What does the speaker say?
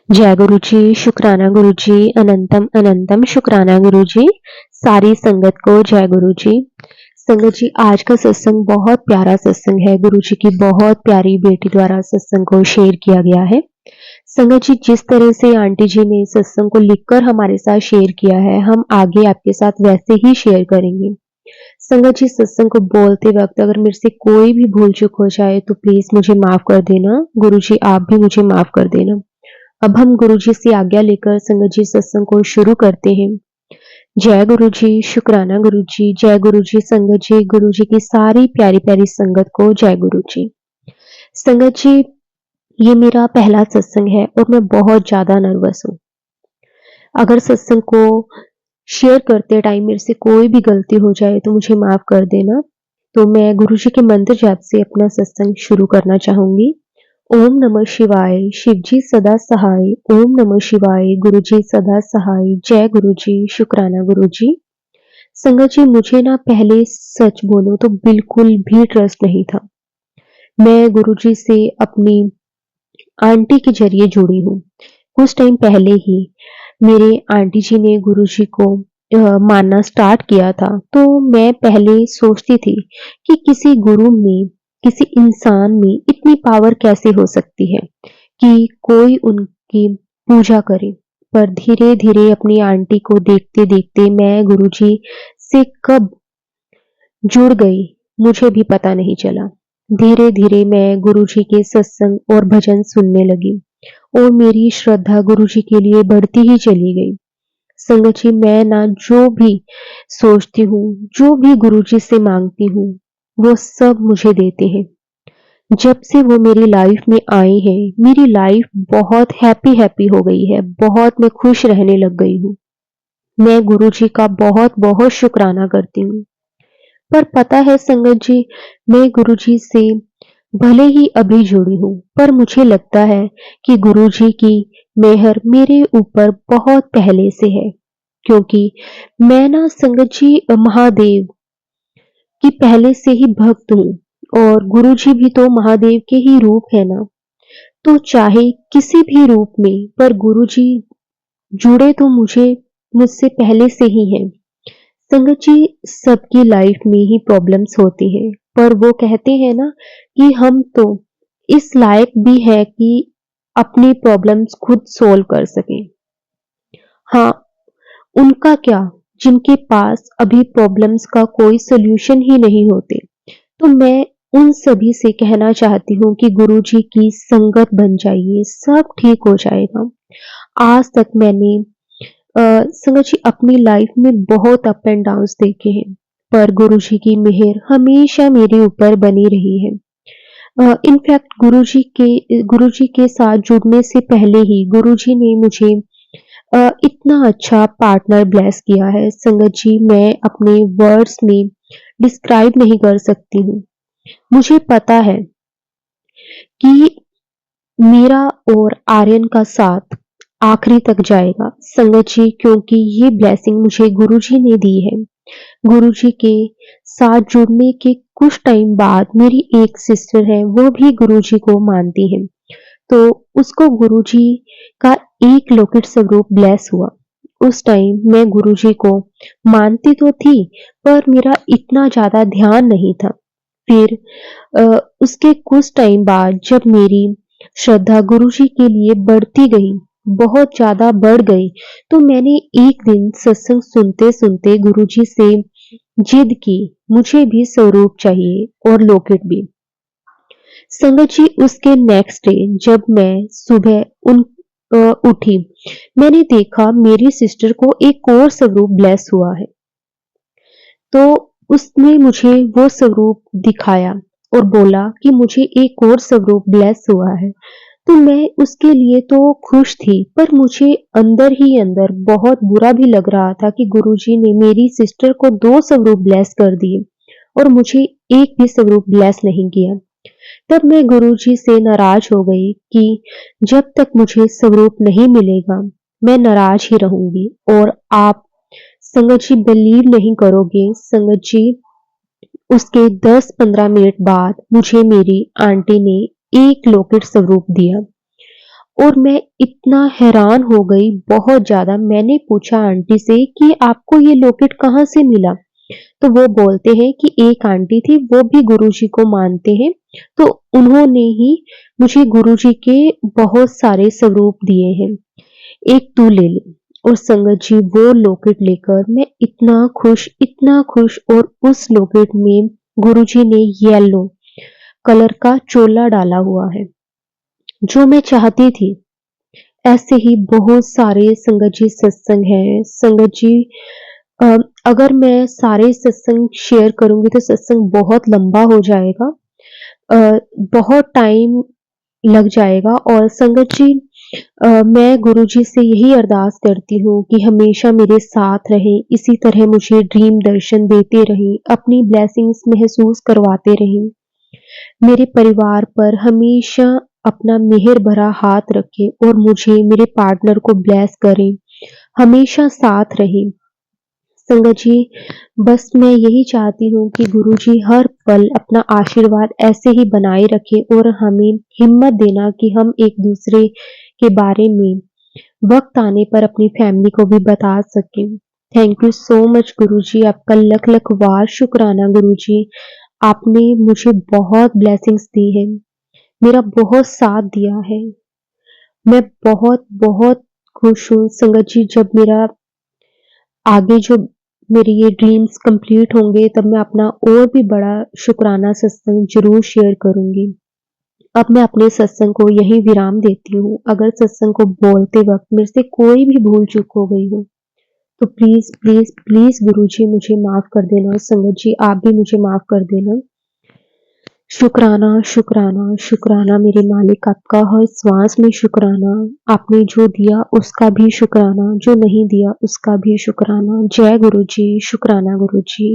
जय गुरु जी, शुक्राना गुरु जी, अनंतम अनंतम शुक्राना गुरु जी। सारी संगत को जय गुरु जी। संगत जी, आज का सत्संग बहुत प्यारा सत्संग है। गुरु जी की बहुत प्यारी बेटी द्वारा सत्संग को शेयर किया गया है। संगत जी, जिस तरह से आंटी जी ने सत्संग को लिखकर हमारे साथ शेयर किया है, हम आगे आपके साथ वैसे ही शेयर करेंगे। संगत जी, सत्संग को बोलते वक्त अगर मेरे से कोई भी भूल चूक हो जाए तो प्लीज मुझे माफ कर देना। गुरु जी, आप भी मुझे माफ कर देना। अब हम गुरु जी से आज्ञा लेकर संगत जी सत्संग को शुरू करते हैं। जय गुरु जी, शुक्राना गुरु जी, जय गुरु जी। संगत जी, गुरु जी की सारी प्यारी प्यारी संगत को जय गुरु जी। संगत जी, ये मेरा पहला सत्संग है और मैं बहुत ज्यादा नर्वस हूँ। अगर सत्संग को शेयर करते टाइम मेरे से कोई भी गलती हो जाए तो मुझे माफ कर देना। तो मैं गुरु जी के मंत्र जाप से अपना सत्संग शुरू करना चाहूंगी। ओम नमः शिवाय, शिव जी सदा सहाय। ओम नमः शिवाय, गुरु जी सदा सहाय। जय गुरु जी, शुक्राना गुरु जी। संगत जी, मुझे ना पहले सच बोलो तो बिल्कुल भी ट्रस्ट नहीं था। मैं गुरु जी से अपनी आंटी के जरिए जुड़ी हूँ। कुछ टाइम पहले ही मेरे आंटी जी ने गुरु जी को मानना स्टार्ट किया था। तो मैं पहले सोचती थी कि किसी गुरु में, किसी इंसान में इतनी पावर कैसे हो सकती है कि कोई उनकी पूजा करे। पर धीरे धीरे अपनी आंटी को देखते देखते मैं गुरु जी से कब जुड़ गई मुझे भी पता नहीं चला। धीरे धीरे मैं गुरु जी के सत्संग और भजन सुनने लगी और मेरी श्रद्धा गुरु जी के लिए बढ़ती ही चली गई। संगत जी, मैं ना जो भी सोचती हूँ, जो भी गुरु जी से मांगती हूँ, वो सब मुझे देते हैं। जब से वो मेरी लाइफ में आए हैं, मेरी लाइफ बहुत हैप्पी हैप्पी हो गई है। बहुत मैं खुश रहने लग गई हूँ। मैं गुरु जी का बहुत बहुत शुक्राना करती हूँ। पर पता है संगत जी, मैं गुरु जी से भले ही अभी जुड़ी हूँ, पर मुझे लगता है कि गुरु जी की मेहर मेरे ऊपर बहुत पहले से है। क्योंकि मैं ना संगत जी महादेव की पहले से ही भक्त हूँ और गुरु जी भी तो महादेव के ही रूप है ना। तो चाहे किसी भी रूप में, पर गुरु जी जुड़े तो मुझसे पहले से ही हैं। संगत जी, सबकी लाइफ में ही प्रॉब्लम्स होती है, पर वो कहते हैं ना कि हम तो इस लायक भी है कि अपनी प्रॉब्लम्स खुद सोल्व कर सकें। हाँ, उनका क्या, जिनके पास अभी प्रॉब्लम्स का कोई सॉल्यूशन ही नहीं होते। तो मैं उन सभी से कहना चाहती हूँ कि गुरु जी की संगत बन जाइए, सब ठीक हो जाएगा। आज तक मैंने संगत जी अपनी लाइफ में बहुत अप एंड डाउन्स देखे हैं, पर गुरु जी की मेहर हमेशा मेरे ऊपर बनी रही है। इनफैक्ट गुरु जी के साथ जुड़ने से पहले ही गुरु जी ने मुझे इतना अच्छा पार्टनर ब्लेस किया है। संगत जी, मैं अपने वर्ड्स में डिस्क्राइब नहीं कर सकती हूँ। मुझे पता है कि मेरा और आर्यन का साथ आखिरी तक जाएगा संगत जी, क्योंकि ये ब्लेसिंग मुझे गुरुजी ने दी है। गुरुजी के साथ जुड़ने के कुछ टाइम बाद मेरी एक सिस्टर है, वो भी गुरुजी को मानती है। तो उसको गुरुजी का एक लॉकेट स्वरूप ब्लेस हुआ। उस टाइम मैं गुरुजी को मानती तो थी, पर मेरा इतना ज्यादा ध्यान नहीं था। फिर उसके कुछ टाइम बाद जब मेरी श्रद्धा गुरुजी के लिए बढ़ती गई, बहुत ज्यादा बढ़ गई, तो मैंने एक दिन सत्संग सुनते सुनते गुरुजी से जिद की, मुझे भी स्वरूप चाहिए और लॉकेट भी। संगत जी, उसके नेक्स्ट डे जब मैं सुबह उठी, मैंने देखा मेरी सिस्टर को एक और स्वरूप ब्लेस हुआ है। तो उसने मुझे वो स्वरूप दिखाया और बोला कि मुझे एक और स्वरूप ब्लेस हुआ है। तो मैं उसके लिए तो खुश थी, पर मुझे अंदर ही अंदर बहुत बुरा भी लग रहा था कि गुरुजी ने मेरी सिस्टर को 2 स्वरूप ब्लेस कर दिए और मुझे एक भी स्वरूप ब्लेस नहीं किया। तब मैं गुरुजी से नाराज हो गई कि जब तक मुझे स्वरूप नहीं मिलेगा, मैं नाराज ही रहूंगी। और आप संगत जी बिलीव नहीं करोगे संगत जी, उसके 10-15 मिनट बाद मुझे मेरी आंटी ने एक लॉकेट स्वरूप दिया और मैं इतना हैरान हो गई, बहुत ज़्यादा। मैंने पूछा आंटी से कि आपको ये लॉकेट कहाँ से मिला? तो वो बोलते हैं कि एक आंटी थी, वो भी गुरुजी को मानते हैं, तो उन्होंने ही मुझे गुरुजी के बहुत सारे स्वरूप दिए हैं, एक तू ले ले। और संगत जी, वो लॉकेट लेकर मैं इतना खुश, और उस लॉकेट में गुरुजी ने येलो कलर का चोला डाला हुआ है, जो मैं चाहती थी। ऐसे ही बहुत सारे संगत जी सत्संग हैं। संगत जी, अ, अगर मैं सारे सत्संग शेयर करूँगी तो सत्संग बहुत लंबा हो जाएगा, बहुत टाइम लग जाएगा। और संगत जी, मैं गुरुजी से यही अरदास करती हूँ कि हमेशा मेरे साथ रहें, इसी तरह मुझे ड्रीम दर्शन देते रहें, अपनी ब्लेसिंग्स महसूस करवाते रहें। मेरे परिवार पर हमेशा अपना मेहर भरा हाथ रखें और मुझे, मेरे पार्टनर को ब्लेस करें, हमेशा साथ रहें। संगत जी, बस मैं यही चाहती हूँ कि गुरुजी हर पल अपना आशीर्वाद ऐसे ही बनाए रखें और हमें हिम्मत देना कि हम एक दूसरे के बारे में वक्त आने पर अपनी फैमिली को भी बता सकें। थैंक यू सो मच गुरुजी, आपका लख लख वार शुक्राना गुरुजी। आपने मुझे बहुत ब्लेसिंग्स दी है, मेरा बहुत साथ दिया है। मैं बहुत बहुत खुश हूँ संगत जी। जब मेरा आगे जो मेरी ये ड्रीम्स कंप्लीट होंगे, तब मैं अपना और भी बड़ा शुक्राना सत्संग ज़रूर शेयर करूँगी। अब मैं अपने सत्संग को यहीं विराम देती हूँ। अगर सत्संग को बोलते वक़्त मेरे से कोई भी भूल-चूक हो गई हो, तो प्लीज़, प्लीज़, प्लीज़ गुरुजी मुझे माफ़ कर देना, और संगत जी आप भी मुझे माफ़ कर देना। शुक्राना, शुक्राना, शुक्राना मेरे मालिक, आपका हर श्वास में शुक्राना। आपने जो दिया उसका भी शुक्राना, जो नहीं दिया उसका भी शुक्राना। जय गुरुजी, शुक्राना गुरुजी।